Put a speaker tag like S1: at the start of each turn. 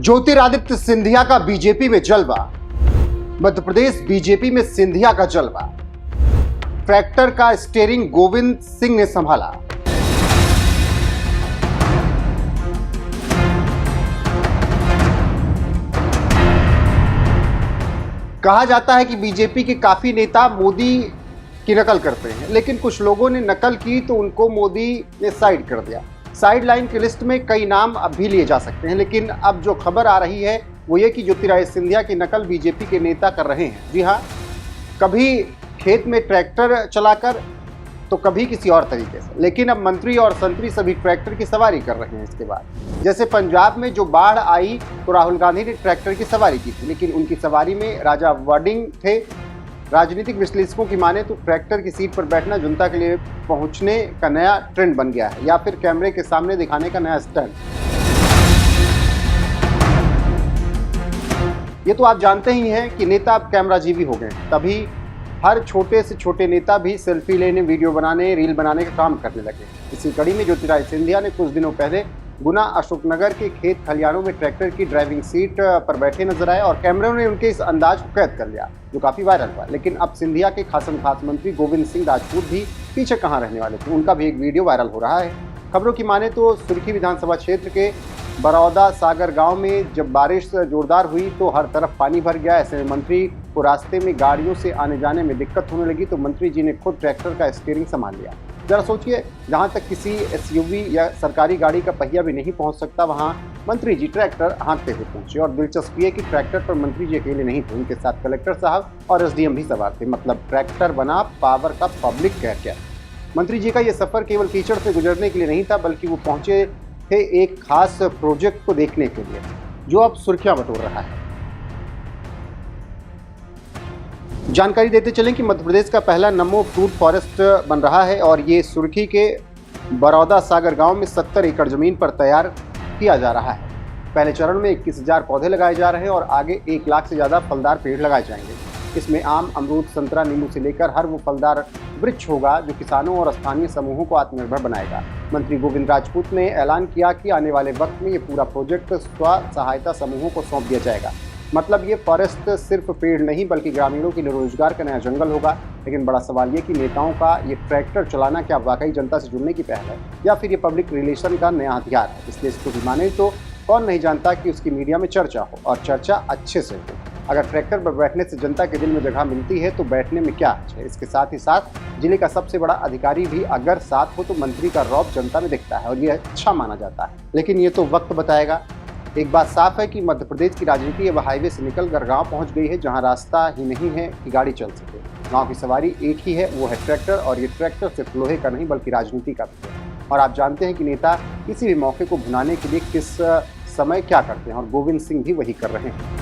S1: ज्योतिरादित्य सिंधिया का बीजेपी में जलवा। मध्य प्रदेश बीजेपी में सिंधिया का जलवा। ट्रैक्टर का स्टीयरिंग गोविंद सिंह ने संभाला। कहा जाता है कि बीजेपी के काफी नेता मोदी की नकल करते हैं, लेकिन कुछ लोगों ने नकल की तो उनको मोदी ने साइड कर दिया। साइड लाइन की लिस्ट में कई नाम अब भी लिए जा सकते हैं, लेकिन अब जो खबर आ रही है वो ये कि ज्योतिरादित्य सिंधिया की नकल बीजेपी के नेता कर रहे हैं। जी हाँ, कभी खेत में ट्रैक्टर चलाकर तो कभी किसी और तरीके से, लेकिन अब मंत्री और संतरी सभी ट्रैक्टर की सवारी कर रहे हैं। इसके बाद जैसे पंजाब में जो बाढ़ आई तो राहुल गांधी ने ट्रैक्टर की सवारी की थी, लेकिन उनकी सवारी में राजा वडिंग थे। राजनीतिक विश्लेषकों की माने तो ट्रैक्टर की सीट पर बैठना जनता के लिए पहुंचने का नया ट्रेंड बन गया है, या फिर कैमरे के सामने दिखाने का नया स्टंट। ये तो आप जानते ही हैं कि नेता अब कैमराजीवी हो गए, तभी हर छोटे से छोटे नेता भी सेल्फी लेने, वीडियो बनाने, रील बनाने का काम करने लगे। इसी कड़ी में ज्योतिरादित्य सिंधिया ने कुछ दिनों पहले गुना अशोकनगर के खेत खलियानों में ट्रैक्टर की ड्राइविंग सीट पर बैठे नजर आए और कैमरों ने उनके इस अंदाज को कैद कर लिया, जो काफी वायरल हुआ। लेकिन अब सिंधिया के खासम खास मंत्री गोविंद सिंह राजपूत भी पीछे कहाँ रहने वाले थे, उनका भी एक वीडियो वायरल हो रहा है। खबरों की माने तो सुर्खी विधानसभा क्षेत्र के बरौदा सागर गांव में जब बारिश जोरदार हुई तो हर तरफ पानी भर गया। ऐसे में मंत्री को रास्ते में गाड़ियों से आने जाने में दिक्कत होने लगी तो मंत्री जी ने खुद ट्रैक्टर का स्टीयरिंग संभाल लिया। जरा सोचिए, जहां तक किसी एसयूवी या सरकारी गाड़ी का पहिया भी नहीं पहुंच सकता, वहां मंत्री जी ट्रैक्टर हाँकते हुए पहुंचे। और दिलचस्प ये कि ट्रैक्टर पर मंत्री जी अकेले नहीं थे, उनके साथ कलेक्टर साहब और एसडीएम भी सवार थे। मतलब ट्रैक्टर बना पावर का पब्लिक कैरियर। मंत्री जी का ये सफर केवल कीचड़ से गुजरने के लिए नहीं था, बल्कि वो पहुंचे थे एक खास प्रोजेक्ट को देखने के लिए, जो अब सुर्खियां बटोर रहा है। जानकारी देते चलें कि मध्य प्रदेश का पहला नमो फ्रूट फॉरेस्ट बन रहा है और ये सुर्खी के बरौदा सागर गांव में 70 एकड़ जमीन पर तैयार किया जा रहा है। पहले चरण में 21,000 पौधे लगाए जा रहे हैं और आगे 1 लाख से ज़्यादा फलदार पेड़ लगाए जाएंगे। इसमें आम, अमरूद, संतरा, नींबू से लेकर हर वो फलदार वृक्ष होगा जो किसानों और स्थानीय समूहों को आत्मनिर्भर बनाएगा। मंत्री गोविंद राजपूत ने ऐलान किया कि आने वाले वक्त में ये पूरा प्रोजेक्ट स्व सहायता समूहों को सौंप दिया जाएगा। मतलब ये फॉरेस्ट सिर्फ पेड़ नहीं बल्कि ग्रामीणों के लिए रोजगार का नया जंगल होगा। लेकिन बड़ा सवाल ये कि नेताओं का ये ट्रैक्टर चलाना क्या वाकई जनता से जुड़ने की पहल है या फिर ये पब्लिक रिलेशन का नया हथियार है। इसलिए इसको भी माने तो कौन नहीं जानता कि उसकी मीडिया में चर्चा हो और चर्चा अच्छे से हो। अगर ट्रैक्टर पर बैठने से जनता के दिल में जगह मिलती है तो बैठने में क्या है। इसके साथ ही साथ जिले का सबसे बड़ा अधिकारी भी अगर साथ हो तो मंत्री का रौब जनता में दिखता है और ये अच्छा माना जाता है। लेकिन ये तो वक्त बताएगा। एक बात साफ है कि मध्य प्रदेश की राजनीति अब हाईवे से निकलकर गांव पहुंच गई है, जहां रास्ता ही नहीं है कि गाड़ी चल सके। गांव की सवारी एक ही है, वो है ट्रैक्टर, और ये ट्रैक्टर सिर्फ लोहे का नहीं बल्कि राजनीति का भी है। और आप जानते हैं कि नेता किसी भी मौके को भुनाने के लिए किस समय क्या करते हैं, और गोविंद सिंह भी वही कर रहे हैं।